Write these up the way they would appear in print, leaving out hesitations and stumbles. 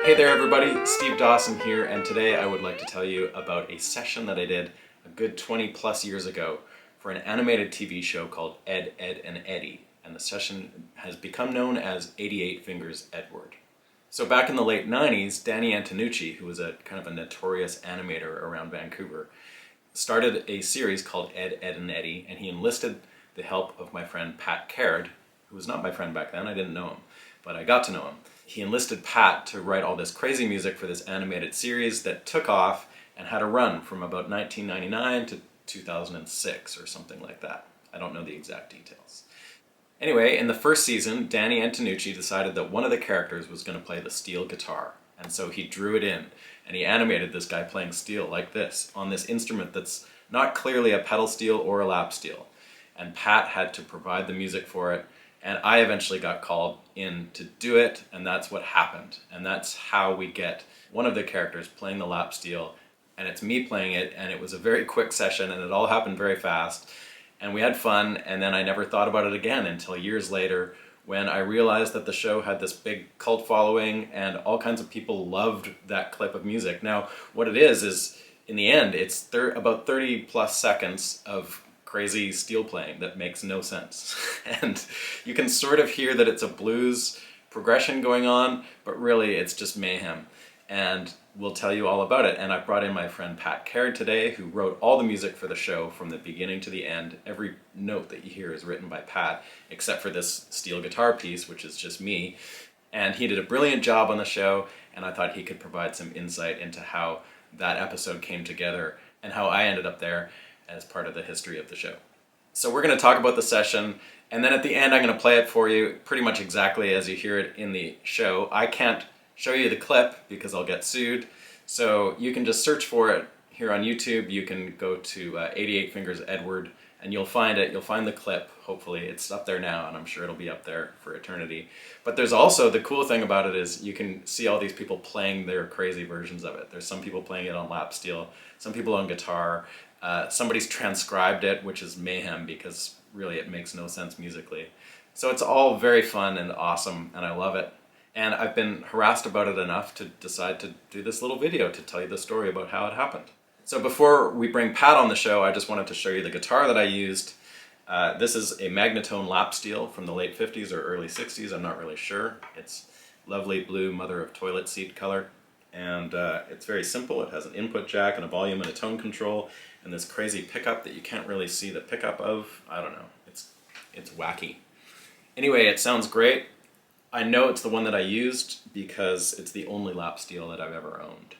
Hey there everybody, Steve Dawson here, and today I would like to tell you about a session that I did a good 20 plus years ago for an animated TV show called Ed, Ed, and Eddy, and the session has become known as 88 Fingers Edward. So back in the late 90s, Danny Antonucci, who was a kind of a notorious animator around Vancouver, started a series called Ed, Ed, and Eddy, and he enlisted the help of my friend Pat Caird, who was not my friend back then, I didn't know him, but I got to know him. He enlisted Pat to write all this crazy music for this animated series that took off and had a run from about 1999 to 2006 or something like that. I don't know the exact details. Anyway, in the first season, Danny Antonucci decided that one of the characters was going to play the steel guitar. And so he drew it in, and he animated this guy playing steel like this, on this instrument that's not clearly a pedal steel or a lap steel. And Pat had to provide the music for it, and I eventually got called in to do it, and that's what happened. And that's how we get one of the characters playing the lap steel, and it's me playing it, and it was a very quick session, and it all happened very fast. And we had fun, and then I never thought about it again until years later when I realized that the show had this big cult following and all kinds of people loved that clip of music. Now, what it is in the end, it's about 30 plus seconds of crazy steel playing that makes no sense. And you can sort of hear that it's a blues progression going on, but really it's just mayhem. And we'll tell you all about it. And I brought in my friend Pat Caird today, who wrote all the music for the show from the beginning to the end. Every note that you hear is written by Pat, except for this steel guitar piece, which is just me. And he did a brilliant job on the show, and I thought he could provide some insight into how that episode came together and how I ended up there as part of the history of the show. So we're going to talk about the session, and then at the end I'm going to play it for you pretty much exactly as you hear it in the show. I can't show you the clip because I'll get sued, so you can just search for it here on YouTube. You can go to 88 Fingers Edward and you'll find it. You'll find the clip, hopefully. It's up there now, and I'm sure it'll be up there for eternity. But there's also, the cool thing about it is you can see all these people playing their crazy versions of it. There's some people playing it on lap steel, some people on guitar. Somebody's transcribed it, which is mayhem because really it makes no sense musically. So it's all very fun and awesome, and I love it. And I've been harassed about it enough to decide to do this little video to tell you the story about how it happened. So before we bring Pat on the show, I just wanted to show you the guitar that I used. This is a Magnatone lap steel from the late 50s or early 60s, I'm not really sure. It's lovely blue mother of toilet seat color. And it's very simple. It has an input jack and a volume and a tone control and this crazy pickup that you can't really see the pickup of. I don't know, it's wacky. Anyway, it sounds great. I know it's the one that I used because it's the only lap steel that I've ever owned.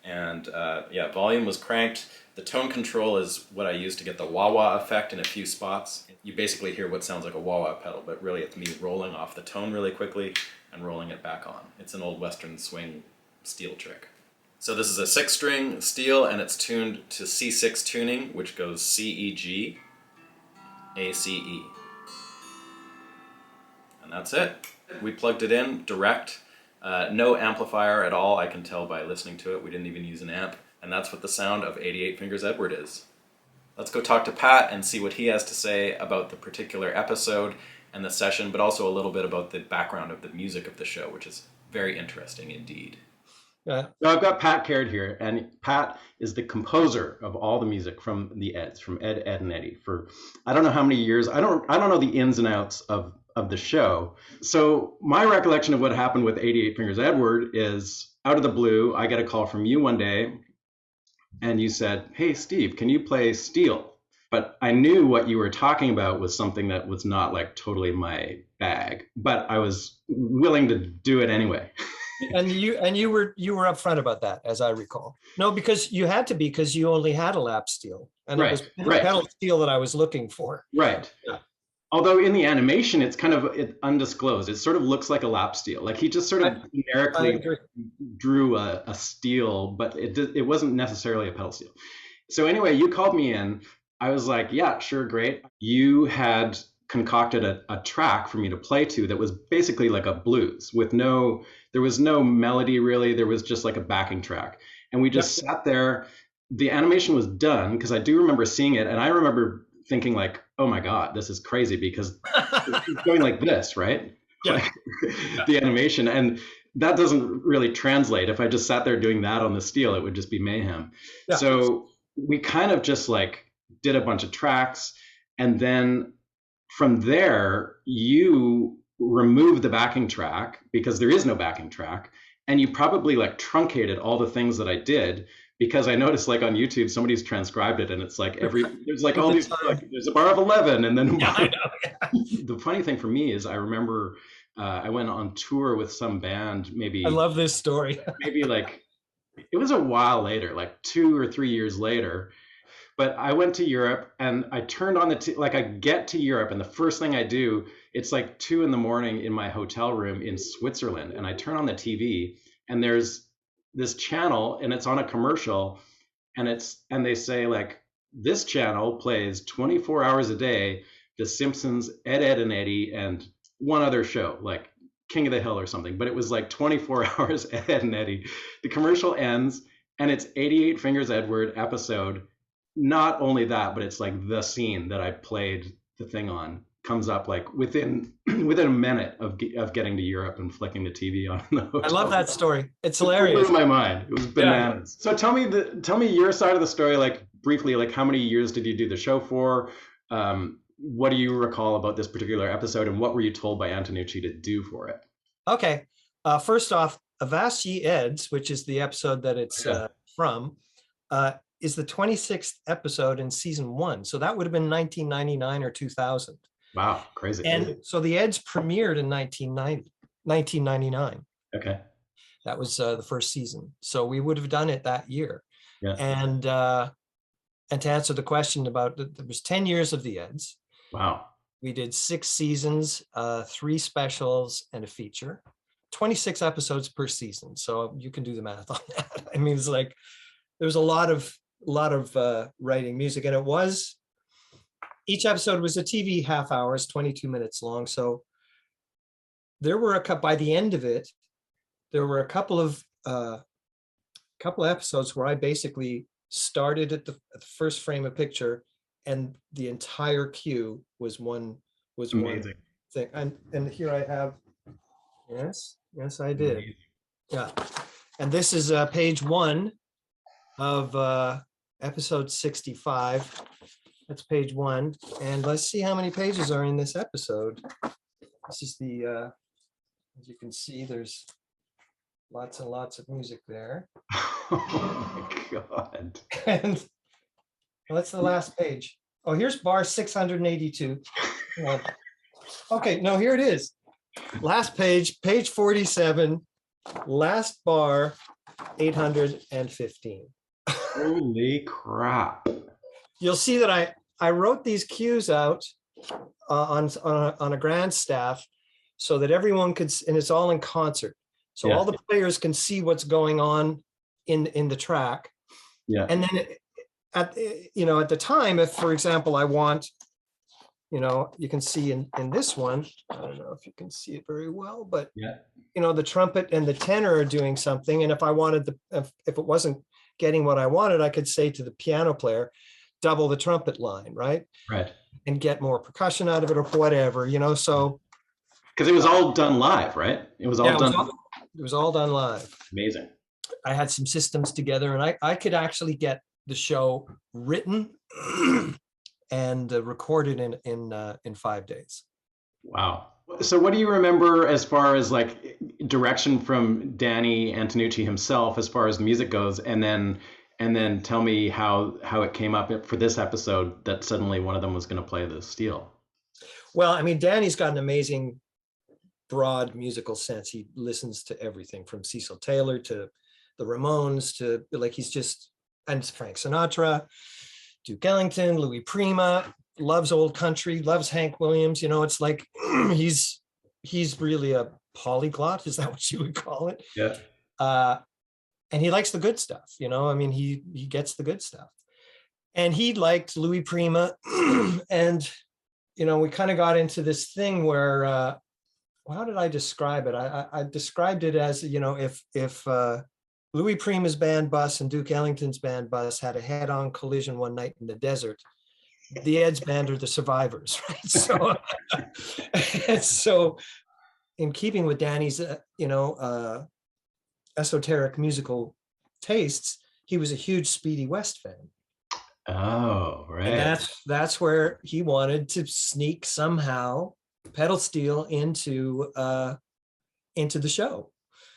And yeah, volume was cranked. The tone control is what I used to get the wah-wah effect in a few spots. You basically hear what sounds like a wah-wah pedal, but really it's me rolling off the tone really quickly and rolling it back on. It's an old Western swing steel trick. So this is a 6-string steel, and it's tuned to C6 tuning, which goes C, E, G, A, C, E. And that's it. We plugged it in direct, no amplifier at all. I can tell by listening to it. We didn't even use an amp. And that's what the sound of 88 Fingers Edward is. Let's go talk to Pat and see what he has to say about the particular episode and the session, but also a little bit about the background of the music of the show, which is very interesting indeed. So I've got Pat Caird here, and Pat is the composer of all the music from the Eds, from Ed, Ed, and Eddy for I don't know how many years. I don't know the ins and outs of the show. So my recollection of what happened with 88 Fingers Edward is out of the blue, I get a call from you one day, and you said, "Hey Steve, can you play steel?" But I knew what you were talking about was something that was not like totally my bag, but I was willing to do it anyway. And you were upfront about that, as I recall. No, because you had to be, because you only had a lap steel, and Right, it was the right. pedal steel that I was looking for. Right. Yeah. Although in the animation, it's kind of undisclosed. It sort of looks like a lap steel. Like he just sort of generically drew a steel, but it wasn't necessarily a pedal steel. So anyway, you called me in. I was like, yeah, sure, great. You had concocted a track for me to play to that was basically like a blues with there was no melody really. There was just like a backing track. And we just sat there. The animation was done because I do remember seeing it. And I remember thinking like, oh my God, this is crazy because it's going like this, right? Yeah. Like, the animation. And that doesn't really translate. If I just sat there doing that on the steel, it would just be mayhem. Yeah. So we kind of just like did a bunch of tracks, and then from there you remove the backing track because there is no backing track, and you probably like truncated all the things that I did, because I noticed like on YouTube somebody's transcribed it, and it's like there's like all these like, there's a bar of 11 and then Yeah, I know. Yeah. the funny thing for me is I remember I went on tour with some band I love this story. maybe like it was a while later, like 2 or 3 years later. But I went to Europe and I turned on like I get to Europe and the first thing I do, it's like 2 a.m. in my hotel room in Switzerland, and I turn on the TV and there's this channel and it's on a commercial, and they say like, this channel plays 24 hours a day The Simpsons, Ed, and Eddy, and one other show like King of the Hill or something. But it was like 24 hours Ed and Eddy. The commercial ends and it's 88 Fingers Edward episode. Not only that, but it's like the scene that I played the thing on comes up like within a minute of getting to Europe and flicking the TV on the hotel. I love that story. It's hilarious. It blew my mind. It was bananas. Yeah. So tell me your side of the story, like briefly, like how many years did you do the show for? What do you recall about this particular episode, and what were you told by Antonucci to do for it? Okay. First off, Avast Ye Ed, which is the episode that it's from, is the 26th episode in season 1. So that would have been 1999 or 2000. Wow, crazy. And so the Eds premiered in 1999. Okay. That was the first season. So we would have done it that year. Yeah. And to answer the question about, there was 10 years of the Eds. Wow. We did 6 seasons, 3 specials and a feature, 26 episodes per season. So you can do the math on that. I mean, it's like, there was a lot of writing music, and each episode was a TV half hours, 22 minutes long. So there were by the end of it, there were a couple of episodes where I basically started at the first frame of picture, and the entire cue was one Amazing. thing. And here I have, yes, I did. Amazing. Yeah. And this is page 1 of episode 65. That's page 1. And let's see how many pages are in this episode. This is the, as you can see, there's lots and lots of music there. Oh my God. And what's the last page? Oh, here's bar 682. Okay, no, here it is. Last page, page 47, last bar 815. Holy crap. You'll see that I wrote these cues out on a grand staff so that everyone could, and it's all in concert. So all the players can see what's going on in the track. Yeah. And then at the time, if, for example, I want, you can see in this one, I don't know if you can see it very well, but the trumpet and the tenor are doing something. And if I wanted if it wasn't getting what I wanted, I could say to the piano player, double the trumpet line, right? Right. And get more percussion out of it or whatever, so. Because it was all done live, right? It was all done. It was all done live. Amazing. I had some systems together, and I could actually get the show written and recorded in 5 days. Wow. So what do you remember as far as like direction from Danny Antonucci himself as far as music goes, and then tell me how it came up for this episode that suddenly one of them was going to play the steel? Well, I mean, Danny's got an amazing broad musical sense. He listens to everything from Cecil Taylor to the Ramones to and Frank Sinatra, Duke Ellington, Louis Prima, loves old country, loves Hank Williams. It's like he's really a polyglot. Is that what you would call it? Yeah. And he likes the good stuff. I mean, he gets the good stuff. And he liked Louis Prima. And, we kind of got into this thing where, how did I describe it? I described it as, if Louis Prima's band bus and Duke Ellington's band bus had a head-on collision one night in the desert, the Ed's band are the survivors, right? So, and so, in keeping with Danny's, esoteric musical tastes, he was a huge Speedy West fan. Oh, And right. that's where he wanted to sneak somehow pedal steel into the show.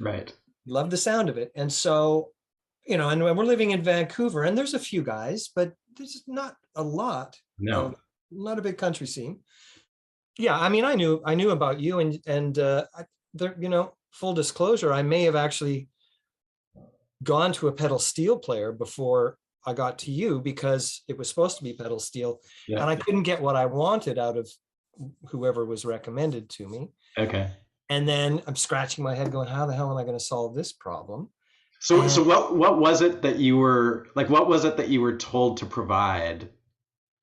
Right. Loved the sound of it. And so, and we're living in Vancouver, and there's a few guys, but there's not a lot. No. Not a big country scene. Yeah, I mean, I knew about you, and full disclosure, I may have actually gone to a pedal steel player before I got to you, because it was supposed to be pedal steel, Yeah. and I couldn't get what I wanted out of whoever was recommended to me. Okay. And then I'm scratching my head going, how the hell am I going to solve this problem? So what was it that you were like? What was it that you were told to provide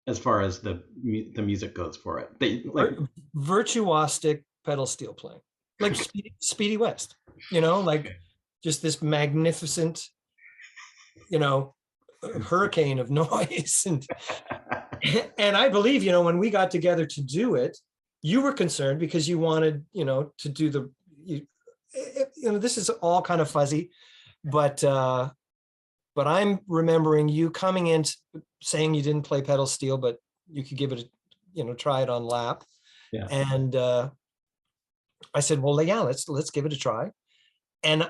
as far as the music goes for it? Virtuosic pedal steel playing, like Speedy West. Just this magnificent, hurricane of noise. And I believe, when we got together to do it, you were concerned because you wanted, to do this is all kind of fuzzy, but I'm remembering you coming in saying you didn't play pedal steel, but you could give it try it on lap. Yeah. And I said, well, yeah, let's give it a try. And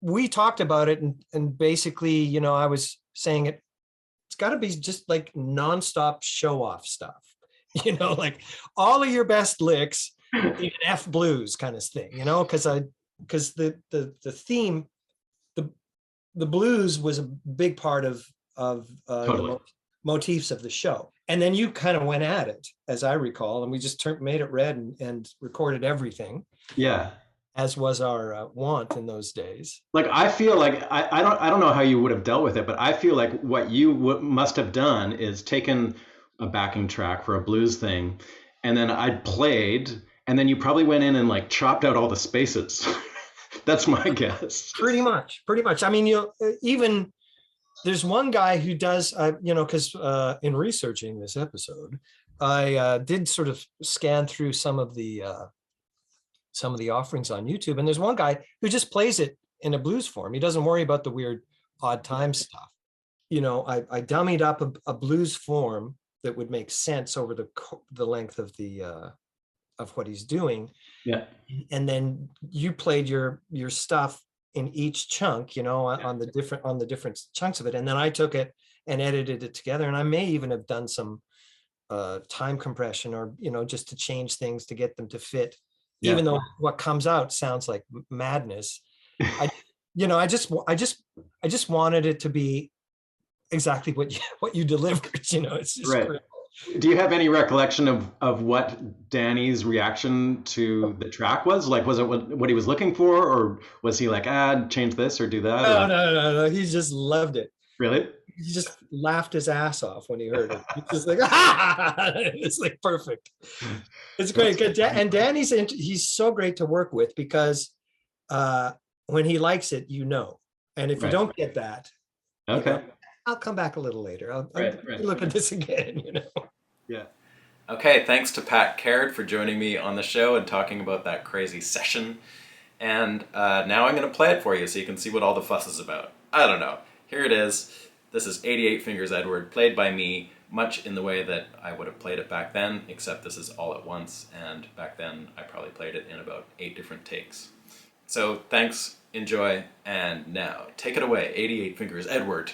we talked about it, and basically, I was saying it's got to be just like nonstop show off stuff, like all of your best licks in F blues kind of thing, because the theme, the blues was a big part of Totally. the motifs of the show. And then you kind of went at it, as I recall, and we just made it red and recorded everything. Yeah. As was our want in those days. Like, I feel like I don't know how you would have dealt with it, but I feel like what you must have done is taken a backing track for a blues thing, and then I played, and then you probably went in and like chopped out all the spaces. That's my guess. Pretty much. I mean, even there's one guy who does, because in researching this episode, I did sort of scan through some of the offerings on YouTube, and there's one guy who just plays it in a blues form. He doesn't worry about the weird odd time stuff. I dummied up a blues form that would make sense over the length of of what he's doing. Yeah. And then you played your stuff in each chunk, on the different chunks of it. And then I took it and edited it together. And I may even have done some time compression, or, just to change things to get them to fit. Yeah. Even though what comes out sounds like madness, I just wanted it to be exactly what you delivered. It's just right. Great. Do you have any recollection of what Danny's reaction to the track was? Like, was it what he was looking for, or was he like, change this or do that? No. He just loved it. Really? He just laughed his ass off when he heard it. He's just like, it's like perfect. It's great. And Danny's, he's so great to work with, because when he likes it, and if you don't get that, okay, I'll come back a little later. I'll look at this again, Yeah. Okay, thanks to Pat Caird for joining me on the show and talking about that crazy session. And now I'm going to play it for you so you can see what all the fuss is about. I don't know. Here it is. This is 88 Fingers Edward, played by me, much in the way that I would have played it back then, except this is all at once, and back then I probably played it in about 8 different takes. So thanks, enjoy, and now take it away, 88 Fingers Edward.